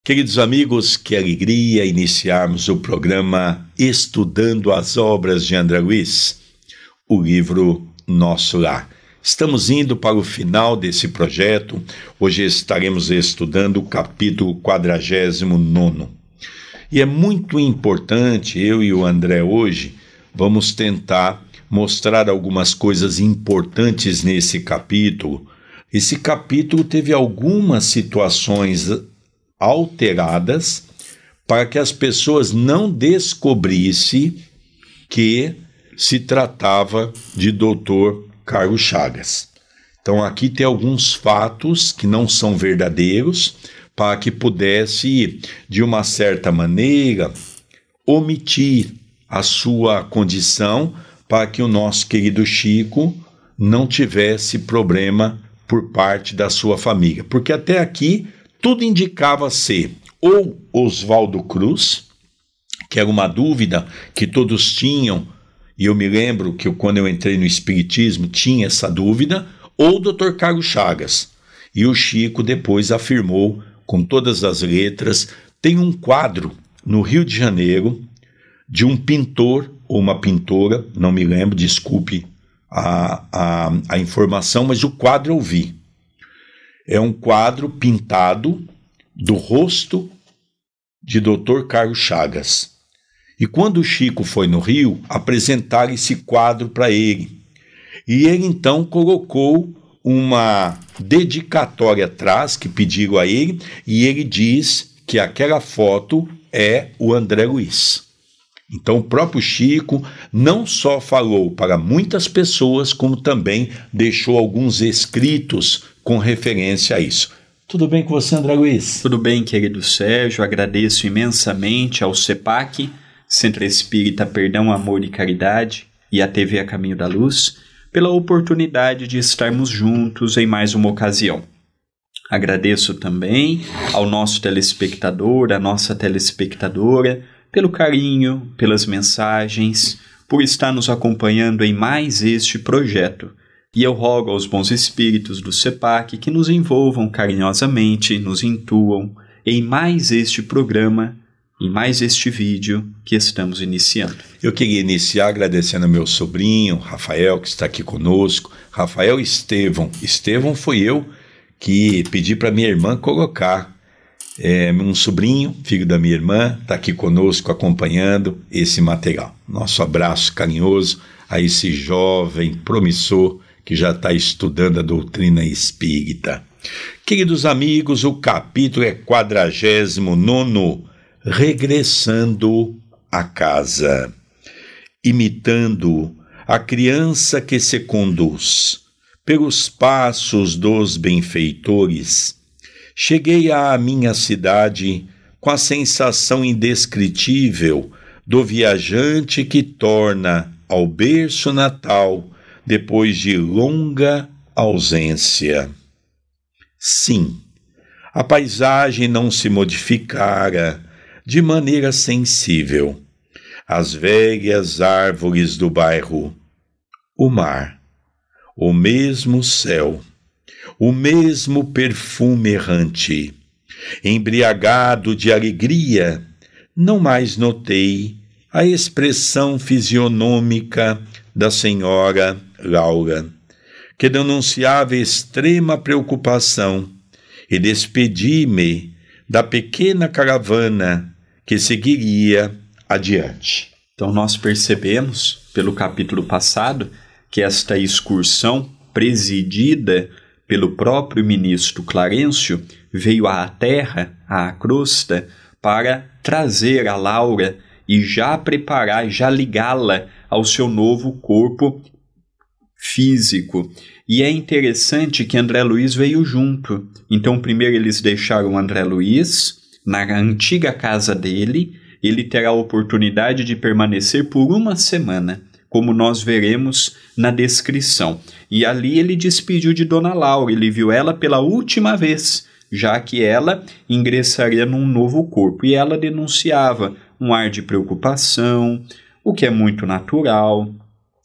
Queridos amigos, que alegria iniciarmos o programa Estudando as Obras de André Luiz, o livro Nosso Lar. Estamos indo para o final desse projeto. Hoje estaremos estudando o capítulo 49. E é muito importante, eu e o André hoje, vamos tentar mostrar algumas coisas importantes nesse capítulo. Esse capítulo teve algumas situações alteradas para que as pessoas não descobrissem que se tratava de Dr. Carlos Chagas. Então aqui tem alguns fatos que não são verdadeiros para que pudesse, de uma certa maneira, omitir a sua condição para que o nosso querido Chico não tivesse problema por parte da sua família. Porque até aqui tudo indicava ser ou Oswaldo Cruz, que era uma dúvida que todos tinham, e eu me lembro que quando eu entrei no Espiritismo tinha essa dúvida, ou Dr. Carlos Chagas. E o Chico depois afirmou, com todas as letras, tem um quadro no Rio de Janeiro de um pintor ou uma pintora, não me lembro, desculpe a informação, mas o quadro eu vi. É um quadro pintado do rosto de Dr. Carlos Chagas. E quando o Chico foi no Rio, apresentaram esse quadro para ele. E ele então colocou uma dedicatória atrás que pediram a ele, e ele diz que aquela foto é o André Luiz. Então o próprio Chico não só falou para muitas pessoas, como também deixou alguns escritos com referência a isso. Tudo bem com você, André Luiz? Tudo bem, querido Sérgio. Agradeço imensamente ao CEPAC, Centro Espírita Perdão, Amor e Caridade, e à TV A Caminho da Luz, pela oportunidade de estarmos juntos em mais uma ocasião. Agradeço também ao nosso telespectador, à nossa telespectadora, pelo carinho, pelas mensagens, por estar nos acompanhando em mais este projeto. E eu rogo aos bons espíritos do CEPAC que nos envolvam carinhosamente, nos intuam em mais este programa, em mais este vídeo que estamos iniciando. Eu queria iniciar agradecendo ao meu sobrinho, Rafael, que está aqui conosco. Rafael Estevão. Estevão foi eu que pedi para minha irmã colocar. Um sobrinho, filho da minha irmã, está aqui conosco acompanhando esse material. Nosso abraço carinhoso a esse jovem promissor que já está estudando a doutrina espírita. Queridos amigos, o capítulo é 49, regressando à casa, imitando a criança que se conduz pelos passos dos benfeitores. Cheguei à minha cidade com a sensação indescritível do viajante que torna ao berço natal depois de longa ausência. Sim, a paisagem não se modificara de maneira sensível. As velhas árvores do bairro, o mar, o mesmo céu, o mesmo perfume errante. Embriagado de alegria, não mais notei a expressão fisionômica da senhora Laura, que denunciava extrema preocupação, e despedi-me da pequena caravana que seguiria adiante. Então nós percebemos, pelo capítulo passado, que esta excursão, presidida pelo próprio ministro Clarencio, veio à terra, à crosta, para trazer a Laura e já preparar, já ligá-la ao seu novo corpo físico. E é interessante que André Luiz veio junto. Então, primeiro eles deixaram André Luiz na antiga casa dele. Ele terá a oportunidade de permanecer por uma semana, como nós veremos na descrição. E ali ele despediu de Dona Laura, ele viu ela pela última vez, já que ela ingressaria num novo corpo. E ela denunciava um ar de preocupação, o que é muito natural.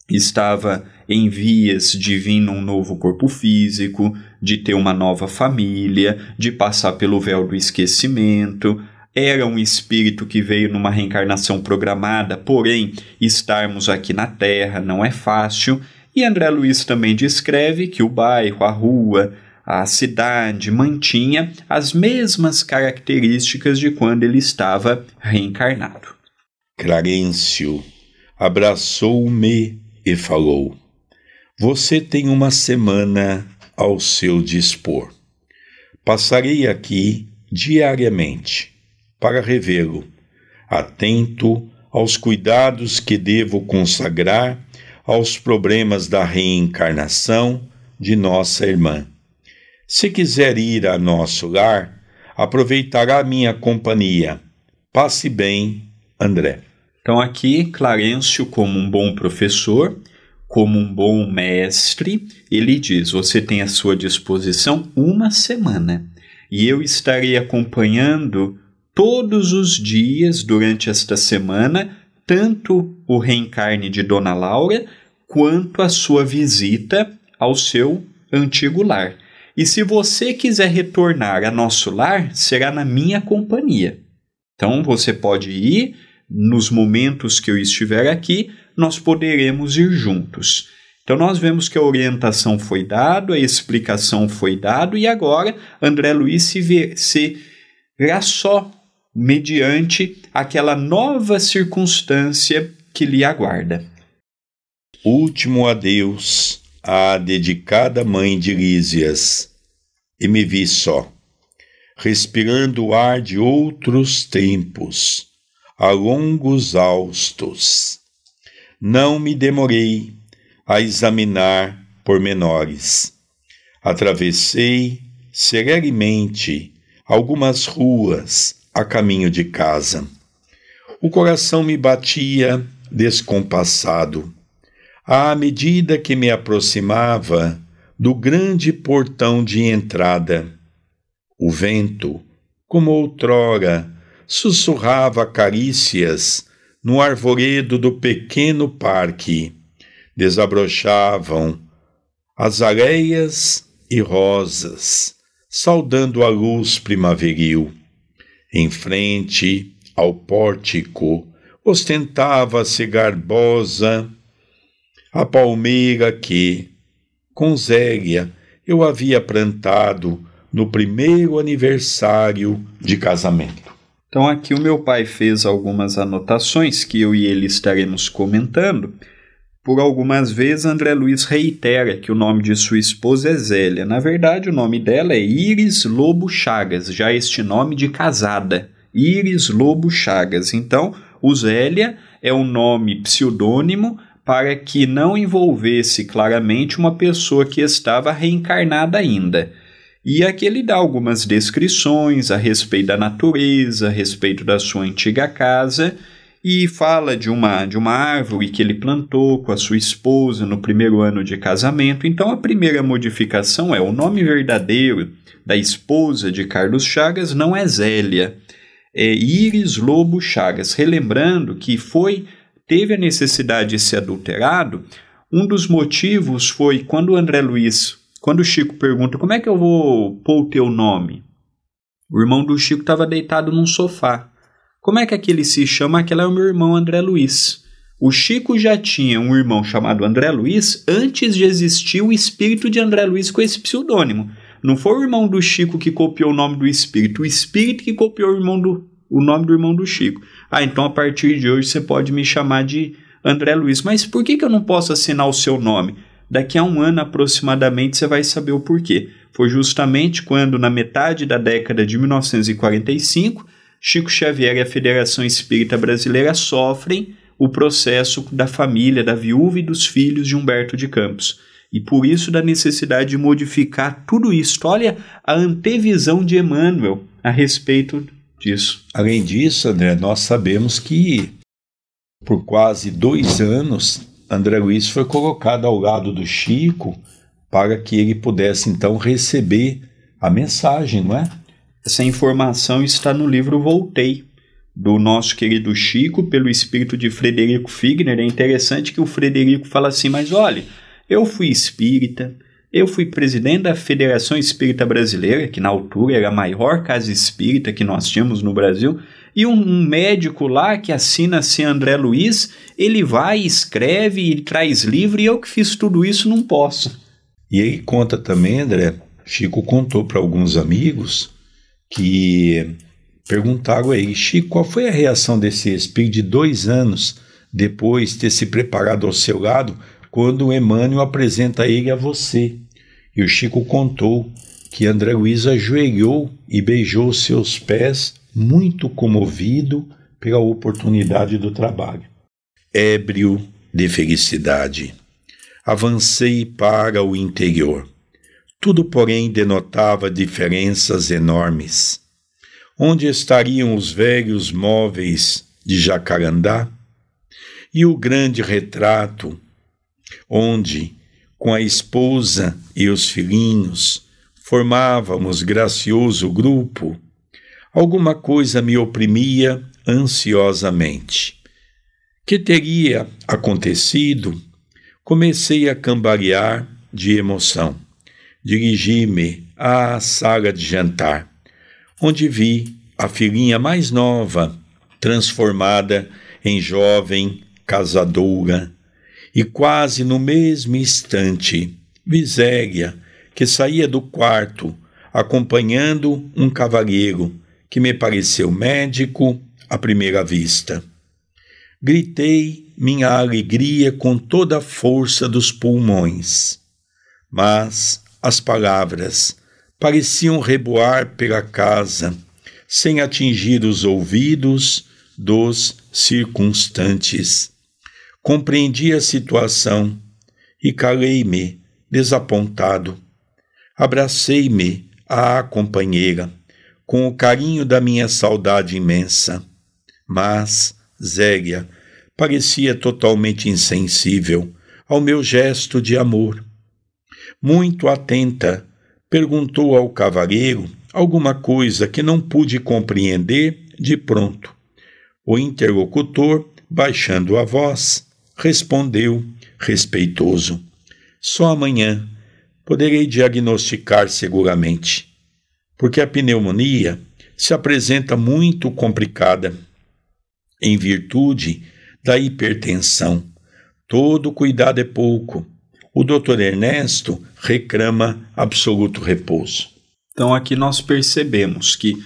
Estava em vias de vir num novo corpo físico, de ter uma nova família, de passar pelo véu do esquecimento. Era um espírito que veio numa reencarnação programada, porém, estarmos aqui na Terra não é fácil. E André Luiz também descreve que o bairro, a rua, a cidade mantinha as mesmas características de quando ele estava reencarnado. Clarencio abraçou-me e falou: você tem uma semana ao seu dispor. Passarei aqui diariamente para revê-lo, atento aos cuidados que devo consagrar aos problemas da reencarnação de nossa irmã. Se quiser ir a nosso lar, aproveitará minha companhia. Passe bem, André. Então aqui, Clarencio, como um bom professor, como um bom mestre, ele diz: você tem à sua disposição uma semana, e eu estarei acompanhando todos os dias durante esta semana, tanto o reencarne de Dona Laura, quanto a sua visita ao seu antigo lar. E se você quiser retornar a nosso lar, será na minha companhia. Então você pode ir. Nos momentos que eu estiver aqui, nós poderemos ir juntos. Então nós vemos que a orientação foi dada, a explicação foi dada, e agora André Luiz se verá só mediante aquela nova circunstância que lhe aguarda. Último adeus à dedicada mãe de Lísias, e me vi só, respirando o ar de outros tempos, a longos haustos. Não me demorei a examinar pormenores. Atravessei celeremente algumas ruas a caminho de casa. O coração me batia descompassado à medida que me aproximava do grande portão de entrada. O vento, como outrora, sussurrava carícias no arvoredo do pequeno parque. Desabrochavam azaleias e rosas, saudando a luz primaveril. Em frente ao pórtico, ostentava-se garbosa a palmeira que, com Zélia, eu havia plantado no primeiro aniversário de casamento. Então aqui o meu pai fez algumas anotações que eu e ele estaremos comentando. Por algumas vezes André Luiz reitera que o nome de sua esposa é Zélia. Na verdade o nome dela é Iris Lobo Chagas, já este nome de casada, Iris Lobo Chagas. Então o Zélia é um nome pseudônimo para que não envolvesse claramente uma pessoa que estava reencarnada ainda. E aqui ele dá algumas descrições a respeito da natureza, a respeito da sua antiga casa, e fala de uma árvore que ele plantou com a sua esposa no primeiro ano de casamento. Então a primeira modificação é: o nome verdadeiro da esposa de Carlos Chagas não é Zélia, é Iris Lobo Chagas. Relembrando que teve a necessidade de ser adulterado. Um dos motivos foi quando o Chico pergunta: como é que eu vou pôr o teu nome? O irmão do Chico estava deitado num sofá. Como é que aquele se chama? Aquele é o meu irmão André Luiz. O Chico já tinha um irmão chamado André Luiz antes de existir o espírito de André Luiz com esse pseudônimo. Não foi o irmão do Chico que copiou o nome do espírito, o espírito que copiou o nome do irmão do Chico. Então a partir de hoje você pode me chamar de André Luiz. Mas por que eu não posso assinar o seu nome? Daqui a um ano aproximadamente você vai saber o porquê. Foi justamente quando, na metade da década de 1945, Chico Xavier e a Federação Espírita Brasileira sofrem o processo da família, da viúva e dos filhos de Humberto de Campos. E por isso da necessidade de modificar tudo isso. Olha a antevisão de Emmanuel a respeito disso. Além disso, André, nós sabemos que por quase 2 anos André Luiz foi colocado ao lado do Chico para que ele pudesse então receber a mensagem, não é? Essa informação está no livro Voltei, do nosso querido Chico, pelo espírito de Frederico Figner. É interessante que o Frederico fala assim: mas olha, Eu fui espírita, eu fui presidente da Federação Espírita Brasileira, que na altura era a maior casa espírita que nós tínhamos no Brasil, e um médico lá que assina-se André Luiz, ele vai, escreve e traz livro, e eu que fiz tudo isso não posso. E ele conta também, André, Chico contou para alguns amigos que perguntaram a ele: Chico, qual foi a reação desse espírito de 2 anos depois de ter se preparado ao seu lado, quando o Emmanuel apresenta ele a você? E o Chico contou que André Luiz ajoelhou e beijou seus pés, muito comovido pela oportunidade do trabalho. Ébrio de felicidade, avancei para o interior. Tudo, porém, denotava diferenças enormes. Onde estariam os velhos móveis de Jacarandá? E o grande retrato, onde, com a esposa e os filhinhos, formávamos gracioso grupo? Alguma coisa me oprimia ansiosamente. Que teria acontecido? Comecei a cambalear de emoção. Dirigi-me à sala de jantar, onde vi a filhinha mais nova, transformada em jovem casadora, e quase no mesmo instante vi Zélia, que saía do quarto, acompanhando um cavalheiro que me pareceu médico à primeira vista. Gritei minha alegria com toda a força dos pulmões, mas as palavras pareciam reboar pela casa, sem atingir os ouvidos dos circunstantes. Compreendi a situação e calei-me, desapontado. Abracei-me à companheira, com o carinho da minha saudade imensa. Mas Zélia parecia totalmente insensível ao meu gesto de amor. Muito atenta, perguntou ao cavalheiro alguma coisa que não pude compreender de pronto. O interlocutor, baixando a voz, respondeu respeitoso: só amanhã poderei diagnosticar seguramente, porque a pneumonia se apresenta muito complicada, em virtude da hipertensão. Todo cuidado é pouco. O Dr. Ernesto reclama absoluto repouso. Então aqui nós percebemos que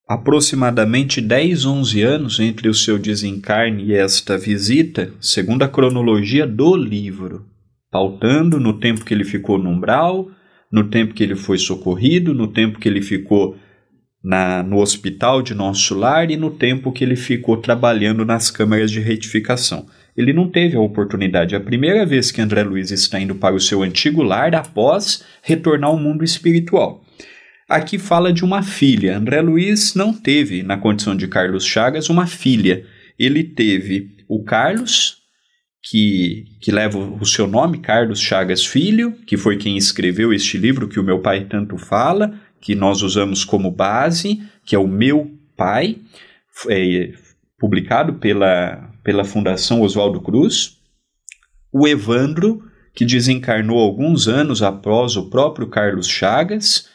aproximadamente 10, 11 anos entre o seu desencarne e esta visita, segundo a cronologia do livro, pautando no tempo que ele ficou no umbral, no tempo que ele foi socorrido, no tempo que ele ficou no hospital de Nosso Lar e no tempo que ele ficou trabalhando nas câmaras de retificação. Ele não teve a oportunidade. É a primeira vez que André Luiz está indo para o seu antigo lar após retornar ao mundo espiritual. Aqui fala de uma filha. André Luiz não teve, na condição de Carlos Chagas, uma filha. Ele teve o Carlos, que leva o seu nome, Carlos Chagas Filho, que foi quem escreveu este livro que o meu pai tanto fala, que nós usamos como base, que é o Meu Pai, publicado pela Fundação Oswaldo Cruz. O Evandro, que desencarnou alguns anos após o próprio Carlos Chagas,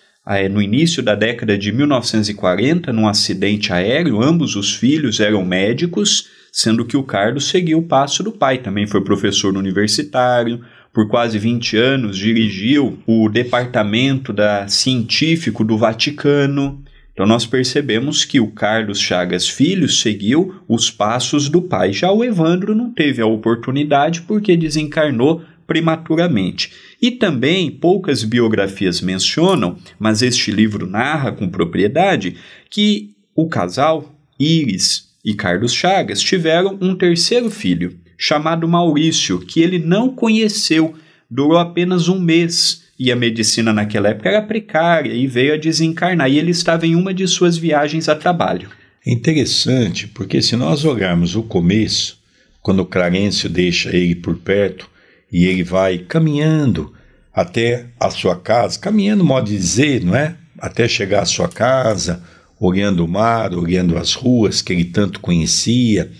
no início da década de 1940, num acidente aéreo. Ambos os filhos eram médicos, sendo que o Carlos seguiu o passo do pai. Também foi professor universitário, por quase 20 anos dirigiu o departamento científico do Vaticano. Então nós percebemos que o Carlos Chagas Filho seguiu os passos do pai. Já o Evandro não teve a oportunidade porque desencarnou prematuramente. E também poucas biografias mencionam, mas este livro narra com propriedade, que o casal, Iris e Carlos Chagas, tiveram um terceiro filho, chamado Maurício, que ele não conheceu, durou apenas 1 mês, e a medicina naquela época era precária e veio a desencarnar, e ele estava em uma de suas viagens a trabalho. É interessante, porque se nós olharmos o começo, quando o Clarencio deixa ele por perto, e ele vai caminhando até a sua casa, caminhando, modo de dizer, não é? Até chegar à sua casa, olhando o mar, olhando as ruas que ele tanto conhecia.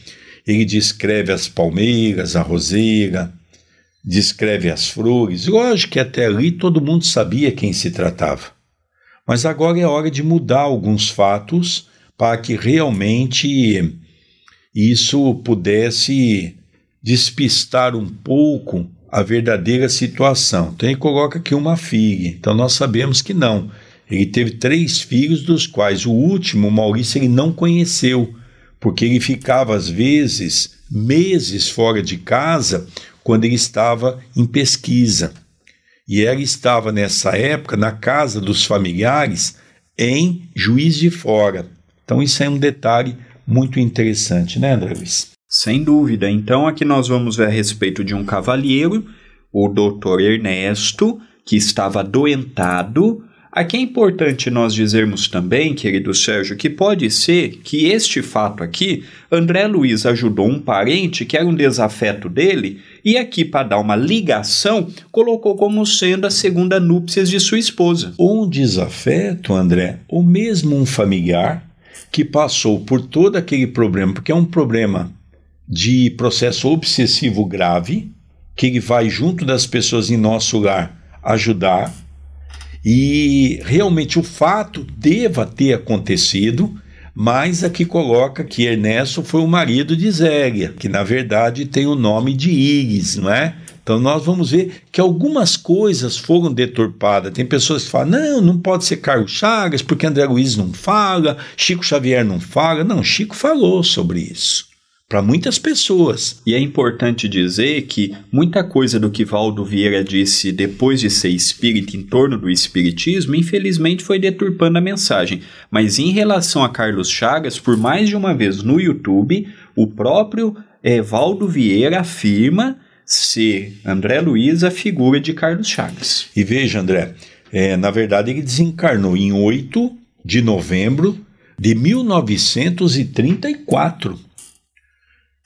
Ele descreve as palmeiras, a roseira, descreve as flores. Lógico que até ali todo mundo sabia quem se tratava. Mas agora é hora de mudar alguns fatos para que realmente isso pudesse despistar um pouco a verdadeira situação. Então ele coloca aqui uma filha. Então nós sabemos que não. Ele teve 3 filhos, dos quais o último, o Maurício, ele não conheceu, porque ele ficava às vezes meses fora de casa quando ele estava em pesquisa. E ela estava nessa época na casa dos familiares em Juiz de Fora. Então isso é um detalhe muito interessante, né, André Luiz? Sem dúvida. Então aqui nós vamos ver a respeito de um cavalheiro, o Dr. Ernesto, que estava adoentado. Aqui é importante nós dizermos também, querido Sérgio, que pode ser que este fato aqui, André Luiz ajudou um parente que era um desafeto dele, e aqui, para dar uma ligação, colocou como sendo a segunda núpcias de sua esposa. Ou um desafeto, André, ou mesmo um familiar que passou por todo aquele problema, porque é um problema de processo obsessivo grave, que ele vai junto das pessoas em nosso lar ajudar, e realmente o fato deva ter acontecido, mas aqui coloca que Ernesto foi o marido de Zélia, que na verdade tem o nome de Íris, não é? Então nós vamos ver que algumas coisas foram deturpadas. Tem pessoas que falam, não pode ser Carlos Chagas, porque André Luiz não fala, Chico Xavier não fala. Não, Chico falou sobre isso para muitas pessoas. E é importante dizer que muita coisa do que Valdo Vieira disse depois de ser espírita em torno do espiritismo, infelizmente foi deturpando a mensagem. Mas em relação a Carlos Chagas, por mais de uma vez no YouTube, o próprio Valdo Vieira afirma ser André Luiz a figura de Carlos Chagas. E veja, André, na verdade ele desencarnou em 8 de novembro de 1934.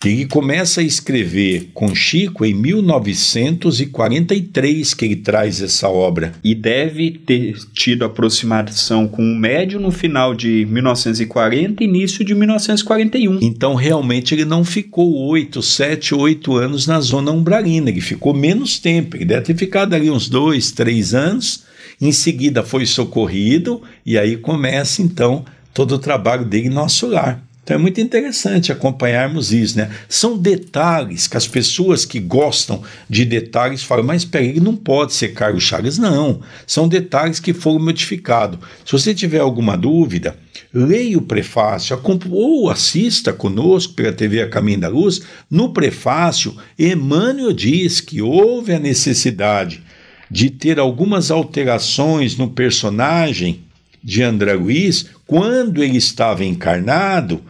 Ele começa a escrever com Chico em 1943, que ele traz essa obra. E deve ter tido aproximação com o médium no final de 1940 e início de 1941. Então, realmente, ele não ficou 7, 8 anos na zona umbralina. Ele ficou menos tempo. Ele deve ter ficado ali uns 2, 3 anos. Em seguida, foi socorrido. E aí começa, então, todo o trabalho dele em nosso lar. Então é muito interessante acompanharmos isso, né? São detalhes que as pessoas que gostam de detalhes falam, mas espera, ele não pode ser Carlos Chagas. Não, são detalhes que foram modificados. Se você tiver alguma dúvida, leia o prefácio ou assista conosco pela TV A Caminho da Luz. No prefácio, Emmanuel diz que houve a necessidade de ter algumas alterações no personagem de André Luiz quando ele estava encarnado,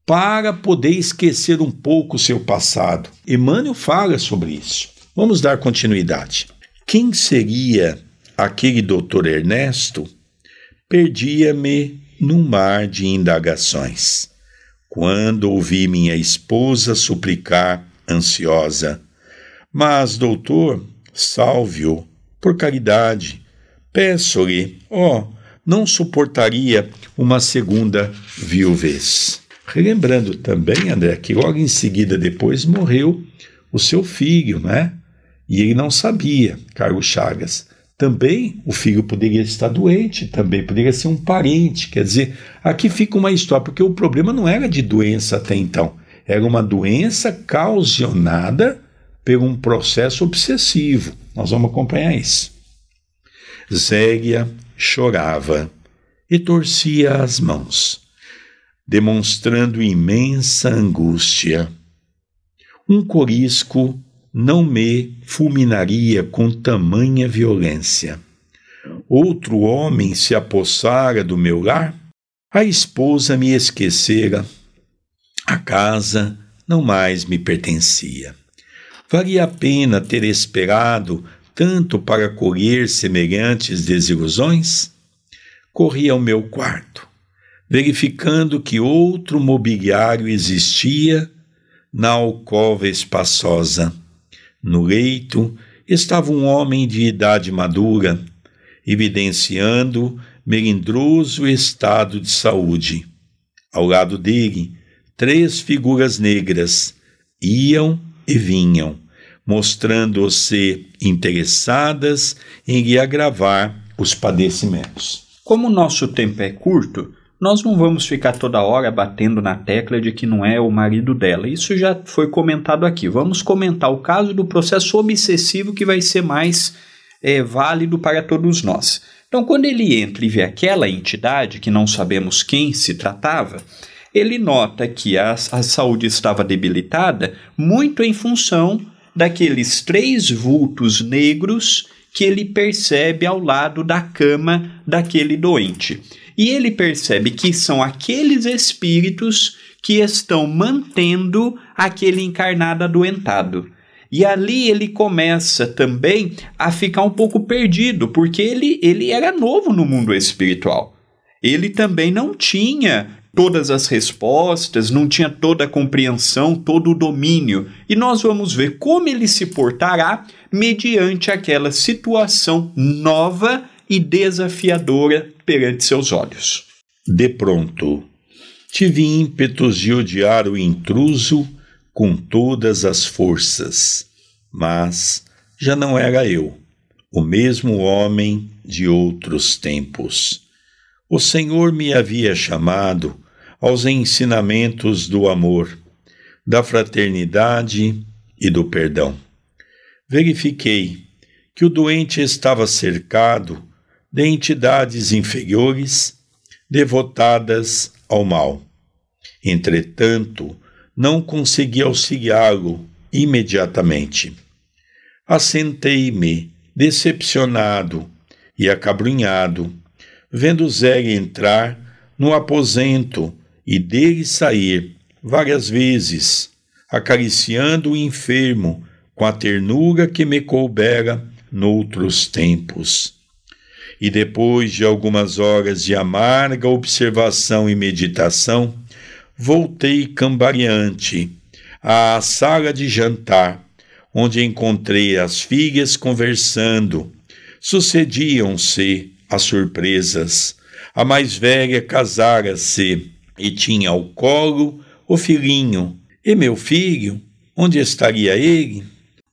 para poder esquecer um pouco o seu passado. Emmanuel fala sobre isso. Vamos dar continuidade. Quem seria aquele doutor Ernesto? Perdia-me num mar de indagações, quando ouvi minha esposa suplicar, ansiosa: mas, doutor, salve-o, por caridade. Peço-lhe, não suportaria uma segunda viuvez. Relembrando também, André, que logo em seguida depois morreu o seu filho, né? E ele não sabia, Carlos Chagas. Também o filho poderia estar doente, também poderia ser um parente. Quer dizer, aqui fica uma história, porque o problema não era de doença até então. Era uma doença causada por um processo obsessivo. Nós vamos acompanhar isso. Zélia chorava e torcia as mãos, demonstrando imensa angústia. Um corisco não me fulminaria com tamanha violência. Outro homem se apossara do meu lar? A esposa me esquecera. A casa não mais me pertencia. Valia a pena ter esperado tanto para colher semelhantes desilusões? Corri ao meu quarto, verificando que outro mobiliário existia na alcova espaçosa. No leito estava um homem de idade madura, evidenciando melindroso estado de saúde. Ao lado dele, 3 figuras negras iam e vinham, mostrando-se interessadas em lhe agravar os padecimentos. Como o nosso tempo é curto, nós não vamos ficar toda hora batendo na tecla de que não é o marido dela. Isso já foi comentado aqui. Vamos comentar o caso do processo obsessivo, que vai ser mais válido para todos nós. Então, quando ele entra e vê aquela entidade, que não sabemos quem se tratava, ele nota que a saúde estava debilitada muito em função daqueles 3 vultos negros que ele percebe ao lado da cama daquele doente. E ele percebe que são aqueles espíritos que estão mantendo aquele encarnado adoentado. E ali ele começa também a ficar um pouco perdido, porque ele era novo no mundo espiritual. Ele também não tinha todas as respostas, não tinha toda a compreensão, todo o domínio. E nós vamos ver como ele se portará mediante aquela situação nova e desafiadora perante seus olhos. De pronto, tive ímpetos de odiar o intruso com todas as forças, mas já não era eu, o mesmo homem de outros tempos. O Senhor me havia chamado aos ensinamentos do amor, da fraternidade e do perdão. Verifiquei que o doente estava cercado de entidades inferiores devotadas ao mal. Entretanto, não consegui auxiliá-lo imediatamente. Assentei-me, decepcionado e acabrunhado, vendo Zélia entrar no aposento e dele sair várias vezes, acariciando o enfermo com a ternura que me coubera noutros tempos. E depois de algumas horas de amarga observação e meditação, voltei cambaleante à sala de jantar, onde encontrei as filhas conversando. Sucediam-se as surpresas. A mais velha casara-se e tinha ao colo o filhinho. E meu filho, onde estaria ele?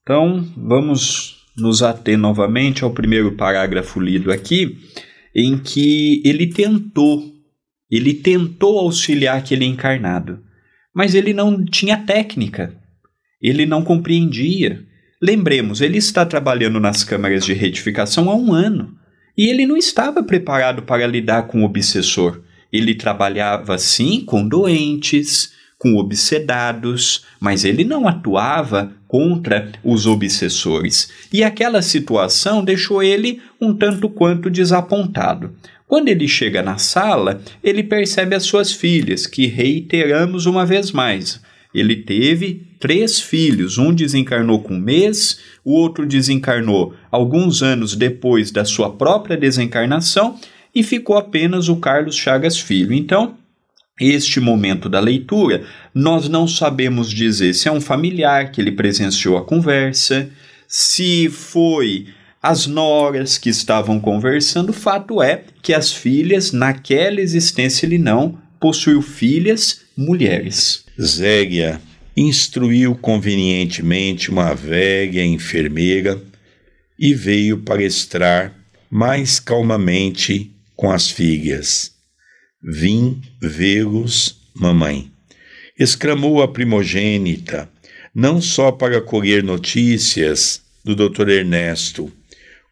Então, vamos nos ater novamente ao primeiro parágrafo lido aqui, em que ele tentou auxiliar aquele encarnado, mas ele não tinha técnica, ele não compreendia. Lembremos, ele está trabalhando nas câmaras de retificação há 1 ano, e ele não estava preparado para lidar com o obsessor. Ele trabalhava, sim, com doentes, com obsedados, mas ele não atuava contra os obsessores. E aquela situação deixou ele um tanto quanto desapontado. Quando ele chega na sala, ele percebe as suas filhas, que reiteramos uma vez mais. Ele teve 3 filhos, um desencarnou com 1 mês, o outro desencarnou alguns anos depois da sua própria desencarnação e ficou apenas o Carlos Chagas Filho. Então, este momento da leitura, nós não sabemos dizer se é um familiar que ele presenciou a conversa, se foi as noras que estavam conversando. O fato é que as filhas, naquela existência, ele não possuiu filhas mulheres. Zélia instruiu convenientemente uma velha enfermeira e veio palestrar mais calmamente com as filhas. Vim vê-los, mamãe, exclamou a primogênita, não só para colher notícias do Dr. Ernesto,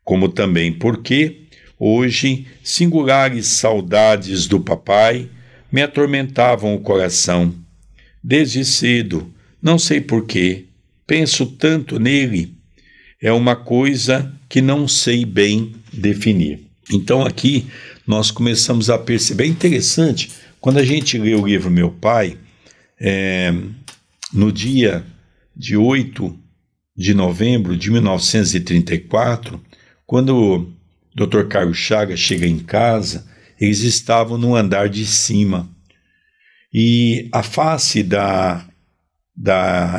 como também porque, hoje, singulares saudades do papai me atormentavam o coração. Desde cedo, não sei porquê, penso tanto nele. É uma coisa que não sei bem definir. Então aqui nós começamos a perceber, é interessante, quando a gente lê o livro Meu Pai, no dia de 8 de novembro de 1934, quando o Dr. Carlos Chagas chega em casa, eles estavam no andar de cima. E a face da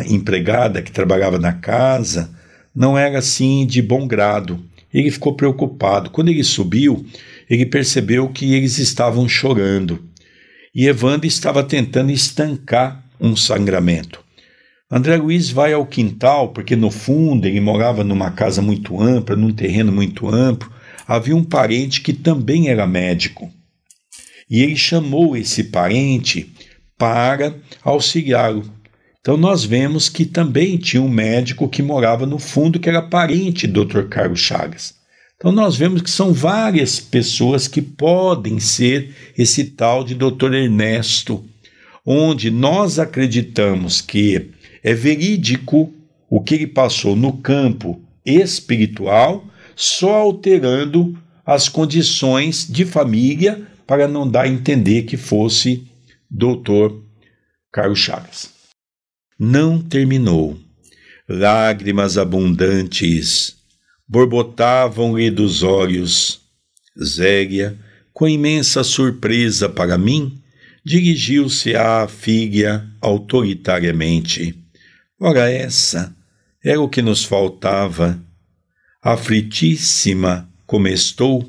empregada que trabalhava na casa não era assim de bom grado. Ele ficou preocupado. Quando ele subiu, ele percebeu que eles estavam chorando. E Evandro estava tentando estancar um sangramento. André Luiz vai ao quintal, porque no fundo ele morava numa casa muito ampla, num terreno muito amplo. Havia um parente que também era médico. E ele chamou esse parente para auxiliá-lo. Então nós vemos que também tinha um médico que morava no fundo, que era parente do Dr. Carlos Chagas. Então nós vemos que são várias pessoas que podem ser esse tal de Dr. Ernesto, onde nós acreditamos que é verídico o que ele passou no campo espiritual, só alterando as condições de família para não dar a entender que fosse Dr. Carlos Chagas. Não terminou. Lágrimas abundantes borbotavam-lhe dos olhos. Zélia, com imensa surpresa para mim, dirigiu-se à filha autoritariamente. Ora essa, era o que nos faltava. Aflitíssima como estou,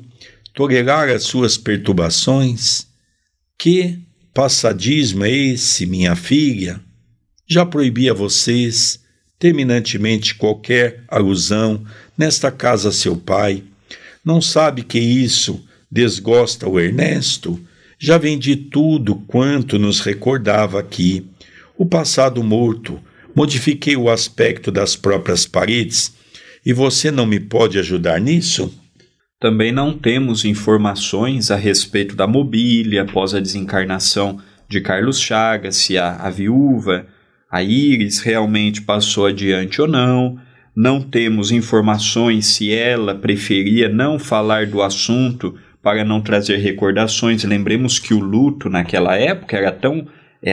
tolerar as suas perturbações? Que passadismo é esse, minha filha? Já proibi a vocês, terminantemente, qualquer alusão nesta casa a seu pai. Não sabe que isso desgosta o Ernesto? Já vendi tudo quanto nos recordava aqui. O passado morto, modifiquei o aspecto das próprias paredes, e você não me pode ajudar nisso? Também não temos informações a respeito da mobília após a desencarnação de Carlos Chagas, se a viúva, a Íris, realmente passou adiante ou não. Não temos informações se ela preferia não falar do assunto para não trazer recordações. Lembremos que o luto naquela época era tão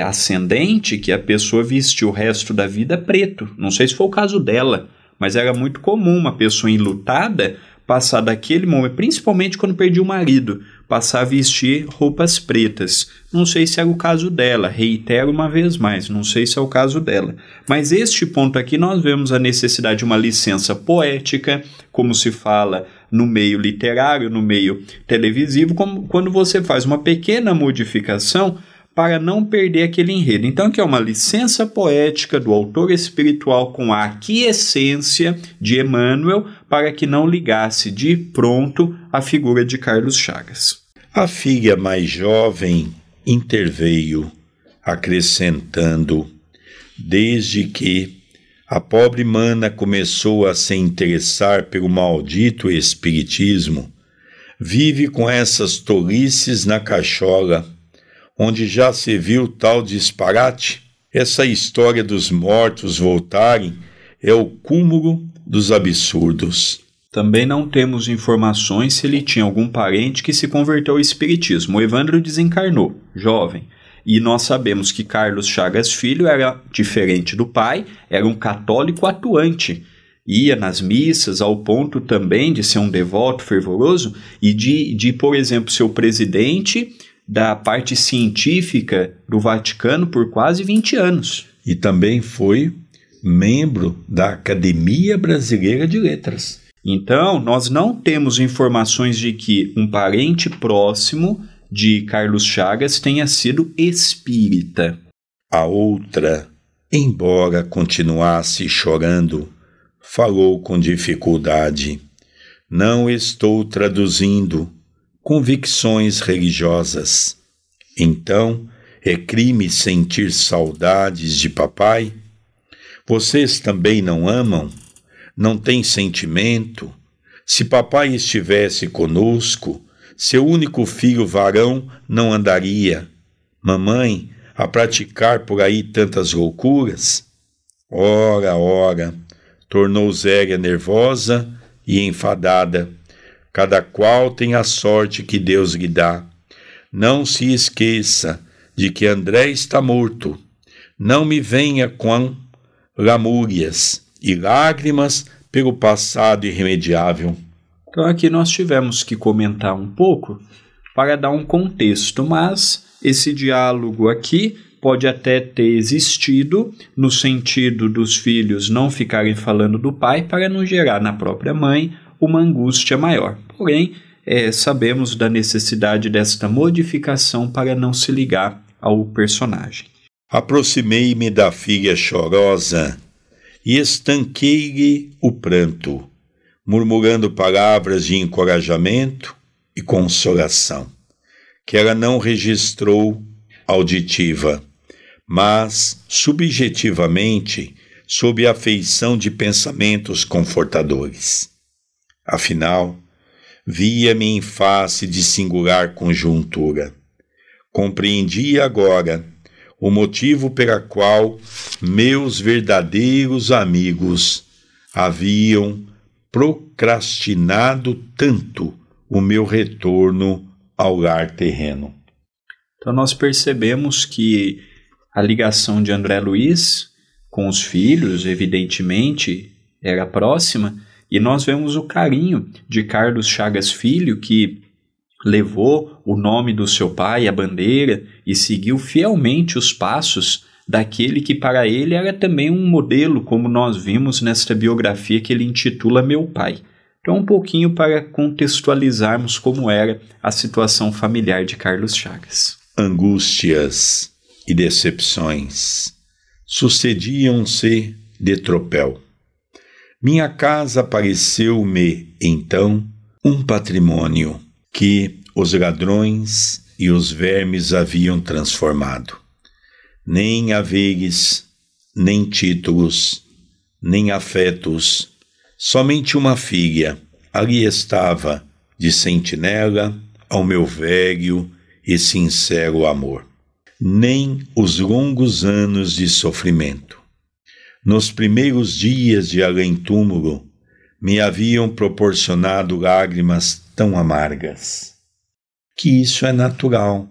ascendente que a pessoa vestiu o resto da vida preto. Não sei se foi o caso dela, mas era muito comum uma pessoa enlutada passar daquele momento, principalmente quando perdia o marido, passar a vestir roupas pretas. Não sei se era o caso dela, reitero uma vez mais, não sei se é o caso dela. Mas este ponto aqui nós vemos a necessidade de uma licença poética, como se fala no meio literário, no meio televisivo, como quando você faz uma pequena modificação para não perder aquele enredo. Então, que é uma licença poética do autor espiritual com a aquiescência de Emmanuel para que não ligasse de pronto a figura de Carlos Chagas. A filha mais jovem interveio, acrescentando: desde que a pobre mana começou a se interessar pelo maldito espiritismo, vive com essas tolices na cachola, onde já se viu tal disparate. Essa história dos mortos voltarem é o cúmulo dos absurdos. Também não temos informações se ele tinha algum parente que se converteu ao espiritismo. O Evandro desencarnou, jovem, e nós sabemos que Carlos Chagas Filho era diferente do pai, era um católico atuante. Ia nas missas ao ponto também de ser um devoto fervoroso e de por exemplo, ser o presidente da parte científica do Vaticano por quase 20 anos. E também foi membro da Academia Brasileira de Letras. Então, nós não temos informações de que um parente próximo de Carlos Chagas tenha sido espírita. A outra, embora continuasse chorando, falou com dificuldade: não estou traduzindo convicções religiosas. Então, é crime sentir saudades de papai? Vocês também não amam? Não têm sentimento? Se papai estivesse conosco, seu único filho varão não andaria, mamãe, a praticar por aí tantas loucuras? Ora, tornou Zélia nervosa e enfadada. Cada qual tem a sorte que Deus lhe dá. Não se esqueça de que André está morto. Não me venha com lamúrias e lágrimas pelo passado irremediável. Então aqui nós tivemos que comentar um pouco para dar um contexto, mas esse diálogo aqui pode até ter existido no sentido dos filhos não ficarem falando do pai para não gerar na própria mãe uma angústia maior. Porém, sabemos da necessidade desta modificação para não se ligar ao personagem. Aproximei-me da filha chorosa e estanquei-lhe o pranto, murmurando palavras de encorajamento e consolação, que ela não registrou auditiva, mas subjetivamente sob a afeição de pensamentos confortadores. Afinal, via-me em face de singular conjuntura. Compreendia agora o motivo pela qual meus verdadeiros amigos haviam procrastinado tanto o meu retorno ao lar terreno. Então nós percebemos que a ligação de André Luiz com os filhos, evidentemente, era próxima, e nós vemos o carinho de Carlos Chagas Filho, que levou o nome do seu pai, a bandeira, e seguiu fielmente os passos daquele que para ele era também um modelo, como nós vimos nesta biografia que ele intitula Meu Pai. Então, um pouquinho para contextualizarmos como era a situação familiar de Carlos Chagas. Angústias e decepções sucediam-se de tropel. Minha casa pareceu-me, então, um patrimônio que os ladrões e os vermes haviam transformado. Nem haveres, nem títulos, nem afetos, somente uma filha ali estava de sentinela ao meu velho e sincero amor. Nem os longos anos de sofrimento, nos primeiros dias de além-túmulo, me haviam proporcionado lágrimas tão amargas. Que isso é natural.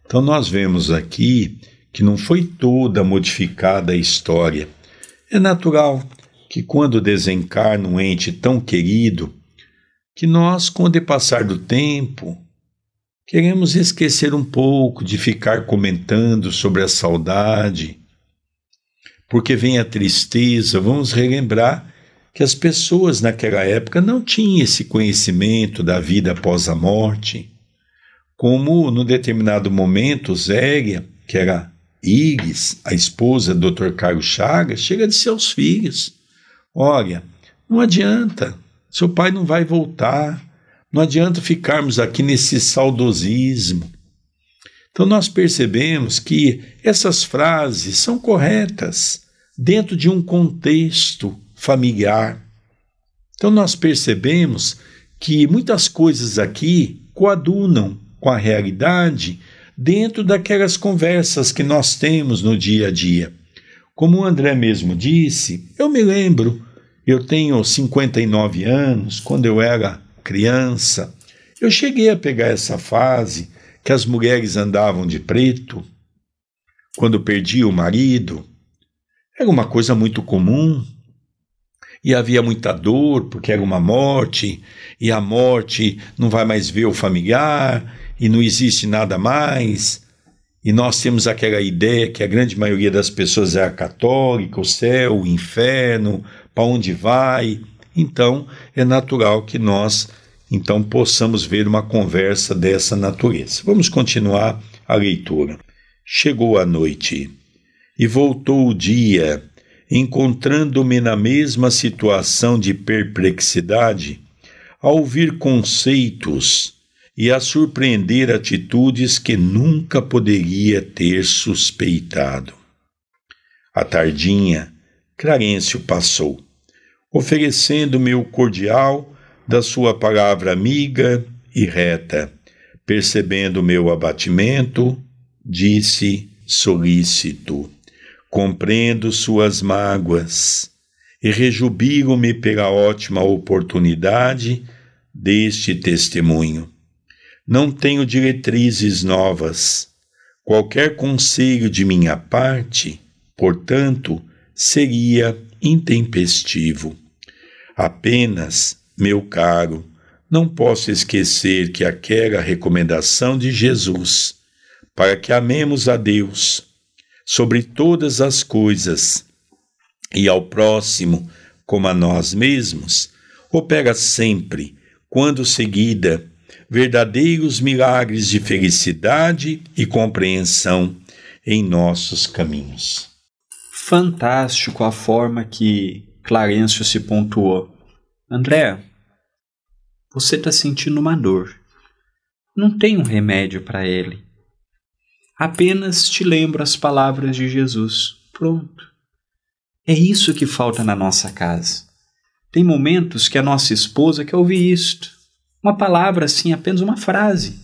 Então nós vemos aqui que não foi toda modificada a história. É natural que quando desencarna um ente tão querido, que nós, com o depassar do tempo, queremos esquecer um pouco de ficar comentando sobre a saudade, porque vem a tristeza. Vamos relembrar que as pessoas naquela época não tinham esse conhecimento da vida após a morte, como num determinado momento Zélia, que era Iris, a esposa do Dr. Carlos Chagas, chega de seus filhos: olha, não adianta, seu pai não vai voltar, não adianta ficarmos aqui nesse saudosismo. Então nós percebemos que essas frases são corretas dentro de um contexto familiar. Então nós percebemos que muitas coisas aqui coadunam com a realidade dentro daquelas conversas que nós temos no dia a dia. Como o André mesmo disse, eu me lembro, eu tenho 59 anos, quando eu era criança, eu cheguei a pegar essa fase que as mulheres andavam de preto, quando perdia o marido. Era uma coisa muito comum, e havia muita dor, porque era uma morte, e a morte não vai mais ver o familiar, e não existe nada mais. E nós temos aquela ideia que a grande maioria das pessoas é católica, o céu, o inferno, para onde vai. Então, é natural que nós, então, possamos ver uma conversa dessa natureza. Vamos continuar a leitura. Chegou a noite, e voltou o dia, encontrando-me na mesma situação de perplexidade, a ouvir conceitos e a surpreender atitudes que nunca poderia ter suspeitado. À tardinha, Clarencio passou, oferecendo-me o cordial da sua palavra amiga e reta. Percebendo meu abatimento, disse solícito: compreendo suas mágoas e rejubilo-me pela ótima oportunidade deste testemunho. Não tenho diretrizes novas. Qualquer conselho de minha parte, portanto, seria intempestivo. Apenas, meu caro, não posso esquecer que aquela recomendação de Jesus, para que amemos a Deus sobre todas as coisas e ao próximo como a nós mesmos, opera sempre, quando seguida, verdadeiros milagres de felicidade e compreensão em nossos caminhos. Fantástico a forma que Clarencio se pontuou. André, você está sentindo uma dor. Não tem um remédio para ele. Apenas te lembro as palavras de Jesus. Pronto. É isso que falta na nossa casa. Tem momentos que a nossa esposa quer ouvir isto. Uma palavra assim, apenas uma frase.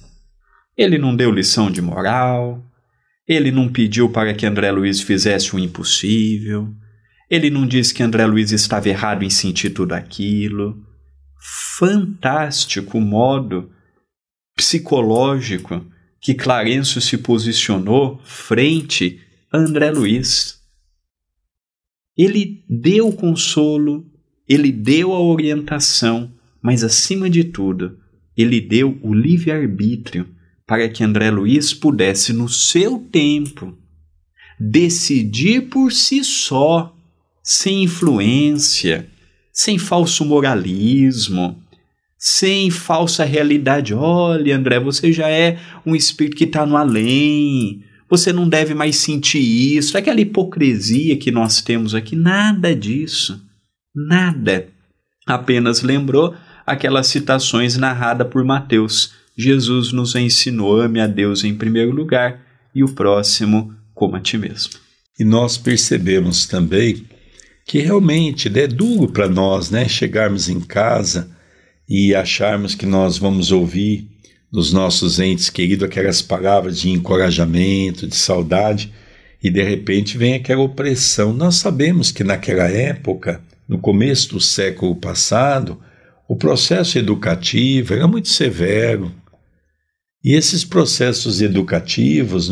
Ele não deu lição de moral. Ele não pediu para que André Luiz fizesse o impossível. Ele não disse que André Luiz estava errado em sentir tudo aquilo. Fantástico o modo psicológico que Clarencio se posicionou frente a André Luiz. Ele deu consolo, ele deu a orientação, mas, acima de tudo, ele deu o livre-arbítrio para que André Luiz pudesse, no seu tempo, decidir por si só, sem influência, sem falso moralismo, sem falsa realidade. Olha, André, você já é um espírito que está no além, você não deve mais sentir isso, aquela hipocrisia que nós temos aqui. Nada disso, nada. Apenas lembrou aquelas citações narradas por Mateus. Jesus nos ensinou: ame a Deus em primeiro lugar e o próximo como a ti mesmo. E nós percebemos também que realmente é duro para nós, chegarmos em casa e acharmos que nós vamos ouvir dos nossos entes queridos aquelas palavras de encorajamento, de saudade, e de repente vem aquela opressão. Nós sabemos que naquela época, no começo do século passado, o processo educativo era muito severo. E esses processos educativos,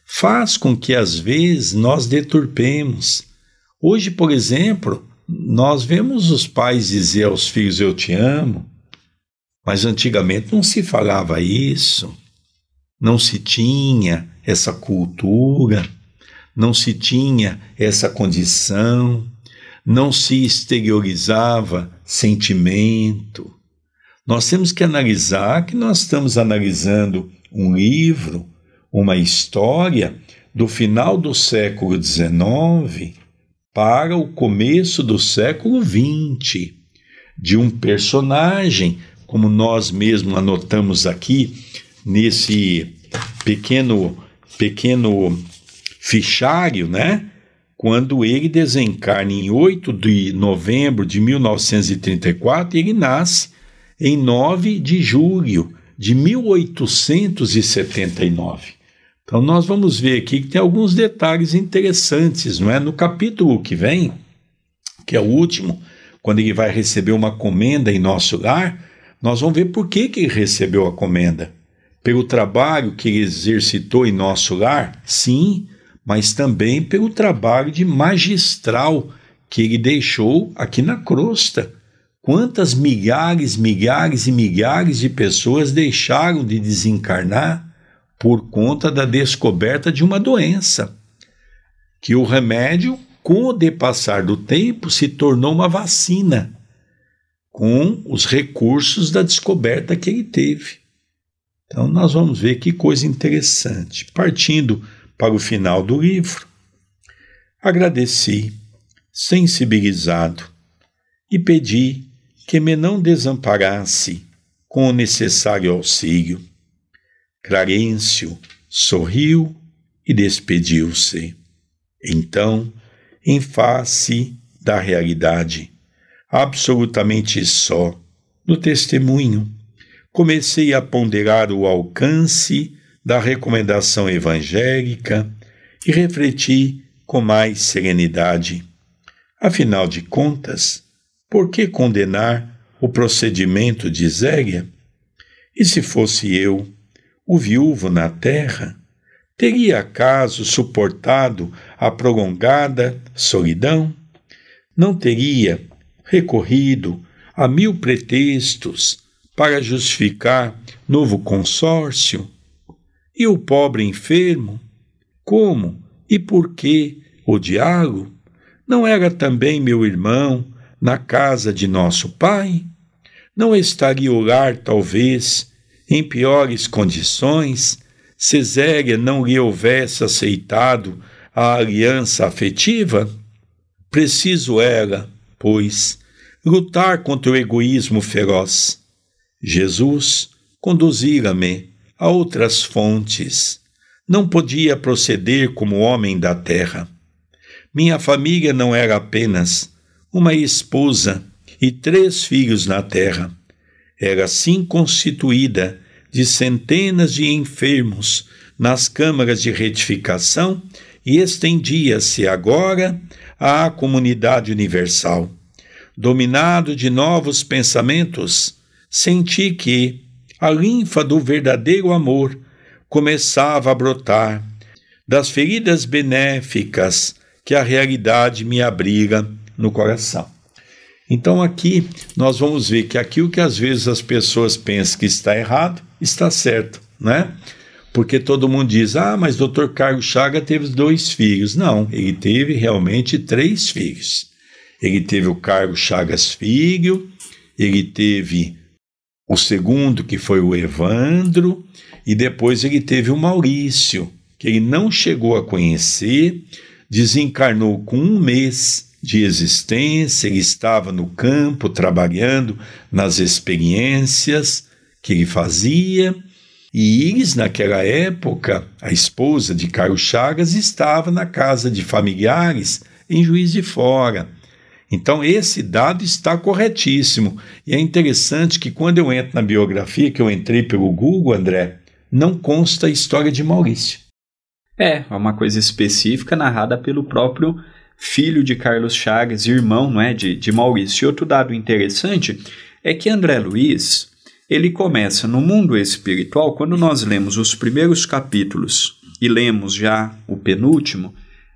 faz com que às vezes nós deturpemos. Hoje, por exemplo, nós vemos os pais dizer aos filhos: eu te amo, mas antigamente não se falava isso, não se tinha essa cultura, não se tinha essa condição, não se exteriorizava sentimento. Nós temos que analisar que nós estamos analisando um livro, uma história do final do século XIX para o começo do século XX, de um personagem, como nós mesmos anotamos aqui, nesse pequeno fichário, quando ele desencarna em 8 de novembro de 1934, ele nasce em 9 de julho de 1879. Então nós vamos ver aqui que tem alguns detalhes interessantes, No capítulo que vem, que é o último, quando ele vai receber uma comenda em nosso lar, nós vamos ver por que ele recebeu a comenda. Pelo trabalho que ele exercitou em nosso lar? Sim, mas também pelo trabalho de magistral que ele deixou aqui na crosta. Quantas milhares e milhares de pessoas deixaram de desencarnar por conta da descoberta de uma doença, que o remédio, com o depassar do tempo, se tornou uma vacina, com os recursos da descoberta que ele teve. Então nós vamos ver que coisa interessante. Partindo para o final do livro, agradeci, sensibilizado, e pedi que me não desamparasse com o necessário auxílio. Clarencio sorriu e despediu-se. Então, em face da realidade, absolutamente só, no testemunho, comecei a ponderar o alcance da recomendação evangélica e refleti com mais serenidade. Afinal de contas, por que condenar o procedimento de Zélia? E se fosse eu, o viúvo na terra, teria acaso suportado a prolongada solidão? Não teria recorrido a 1000 pretextos para justificar novo consórcio? E o pobre enfermo? Como e por que odiá-lo? Não era também meu irmão na casa de nosso pai? Não estaria o lar, talvez, em piores condições, Ceséria não lhe houvesse aceitado a aliança afetiva? Preciso era, pois, lutar contra o egoísmo feroz. Jesus conduzira-me a outras fontes. Não podia proceder como homem da terra. Minha família não era apenas uma esposa e 3 filhos na terra. Era assim constituída de centenas de enfermos nas câmaras de retificação e estendia-se agora à comunidade universal. Dominado de novos pensamentos, senti que a linfa do verdadeiro amor começava a brotar das feridas benéficas que a realidade me abriga no coração. Então aqui nós vamos ver que aquilo que às vezes as pessoas pensam que está errado, está certo, né? Porque todo mundo diz, mas Dr. Carlos Chagas teve 2 filhos. Não, ele teve realmente 3 filhos. Ele teve o Carlos Chagas filho, ele teve o segundo, que foi o Evandro, e depois ele teve o Maurício, que ele não chegou a conhecer, desencarnou com 1 mês de existência, ele estava no campo trabalhando nas experiências que ele fazia, e Iris, naquela época, a esposa de Carlos Chagas, estava na casa de familiares em Juiz de Fora. Então esse dado está corretíssimo, e é interessante que quando eu entro na biografia, que eu entrei pelo Google, André, não consta a história de Maurício. É uma coisa específica narrada pelo próprio filho de Carlos Chagas, irmão, não é, de Maurício. E outro dado interessante é que André Luiz, ele começa no mundo espiritual, quando nós lemos os primeiros capítulos e lemos já o penúltimo,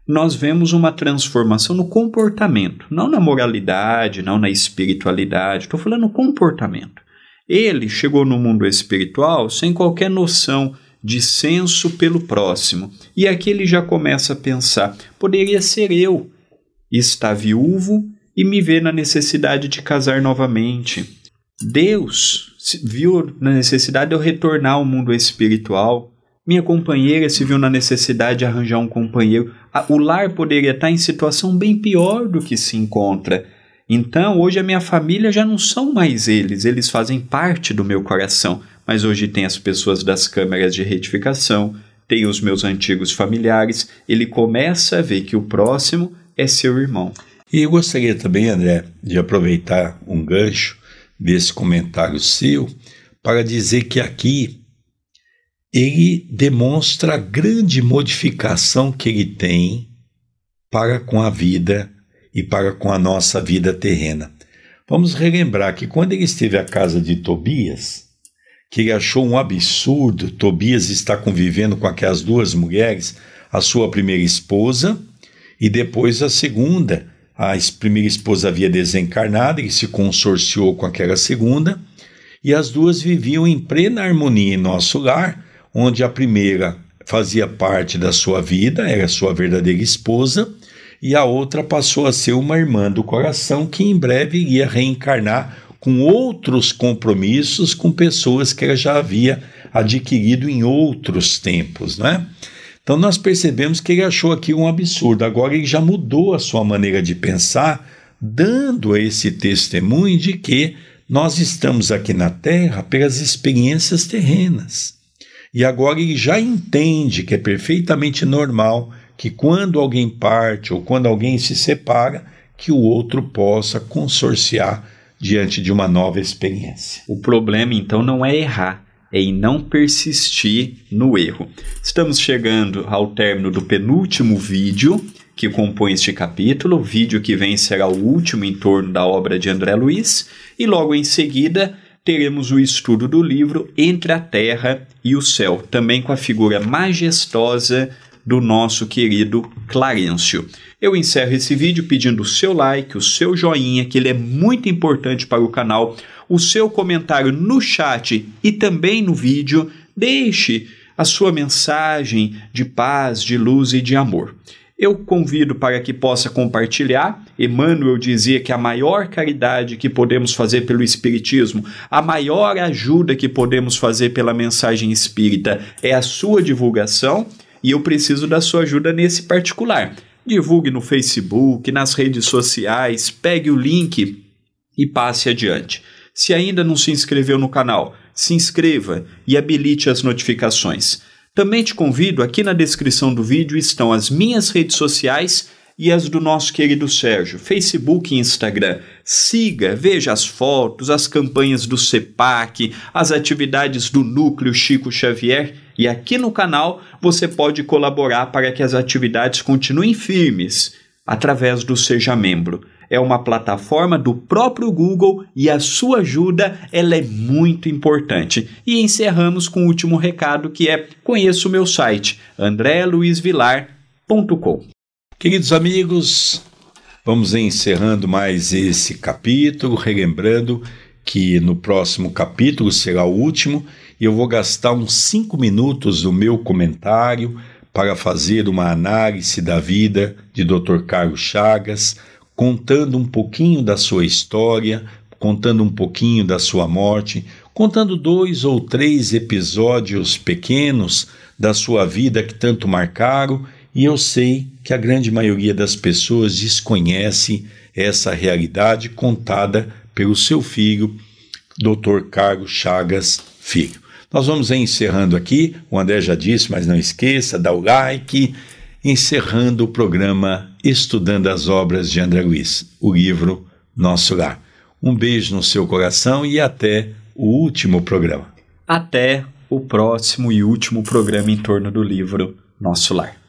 nós vemos uma transformação no comportamento, não na moralidade, não na espiritualidade, estou falando no comportamento. Ele chegou no mundo espiritual sem qualquer noção de senso pelo próximo. E aqui ele já começa a pensar, poderia ser eu estar viúvo e me ver na necessidade de casar novamente. Deus viu na necessidade de eu retornar ao mundo espiritual. Minha companheira se viu na necessidade de arranjar um companheiro. O lar poderia estar em situação bem pior do que se encontra. Então, hoje a minha família já não são mais eles fazem parte do meu coração. Mas hoje tem as pessoas das câmaras de retificação, tem os meus antigos familiares. Ele começa a ver que o próximo é seu irmão. E eu gostaria também, André, de aproveitar um gancho desse comentário seu para dizer que aqui ele demonstra a grande modificação que ele tem para com a vida e para com a nossa vida terrena. Vamos relembrar que quando ele esteve à casa de Tobias, que ele achou um absurdo Tobias estar convivendo com aquelas 2 mulheres, a sua primeira esposa e depois a segunda. A primeira esposa havia desencarnado, ele se consorciou com aquela segunda, e as 2 viviam em plena harmonia em nosso lar, onde a primeira fazia parte da sua vida, era sua verdadeira esposa, e a outra passou a ser uma irmã do coração que em breve iria reencarnar com outros compromissos com pessoas que ela já havia adquirido em outros tempos, né? Então nós percebemos que ele achou aqui um absurdo. Agora ele já mudou a sua maneira de pensar, dando esse testemunho de que nós estamos aqui na Terra pelas experiências terrenas. E agora ele já entende que é perfeitamente normal que quando alguém parte ou quando alguém se separa, que o outro possa consorciar diante de uma nova experiência. O problema, então, não é errar, é em não persistir no erro. Estamos chegando ao término do penúltimo vídeo que compõe este capítulo. O vídeo que vem será o último em torno da obra de André Luiz, e logo em seguida teremos o estudo do livro Entre a Terra e o Céu, também com a figura majestosa do nosso querido Clarencio. Eu encerro esse vídeo pedindo o seu like, o seu joinha, que ele é muito importante para o canal, o seu comentário no chat e também no vídeo. Deixe a sua mensagem de paz, de luz e de amor. Eu convido para que possa compartilhar. Emmanuel dizia que a maior caridade que podemos fazer pelo Espiritismo, a maior ajuda que podemos fazer pela mensagem espírita é a sua divulgação, e eu preciso da sua ajuda nesse particular. Divulgue no Facebook, nas redes sociais, pegue o link e passe adiante. Se ainda não se inscreveu no canal, se inscreva e habilite as notificações. Também te convido, aqui na descrição do vídeo estão as minhas redes sociais e as do nosso querido Sérgio, Facebook e Instagram. Siga, veja as fotos, as campanhas do CEPAC, as atividades do Núcleo Chico Xavier, e aqui no canal você pode colaborar para que as atividades continuem firmes através do Seja Membro. É uma plataforma do próprio Google e a sua ajuda ela é muito importante. E encerramos com o último recado, que é: conheça o meu site, andreluizvilar.com. Queridos amigos, vamos encerrando mais esse capítulo, relembrando que no próximo capítulo será o último, e eu vou gastar uns 5 minutos do meu comentário para fazer uma análise da vida de Dr. Carlos Chagas, contando um pouquinho da sua história, contando um pouquinho da sua morte, contando 2 ou 3 episódios pequenos da sua vida que tanto marcaram, e eu sei que a grande maioria das pessoas desconhece essa realidade contada pelo seu filho, Dr. Carlos Chagas Filho. Nós vamos encerrando aqui, o André já disse, mas não esqueça, dá o like, encerrando o programa Estudando as Obras de André Luiz, o livro Nosso Lar. Um beijo no seu coração e até o último programa. Até o próximo e último programa em torno do livro Nosso Lar.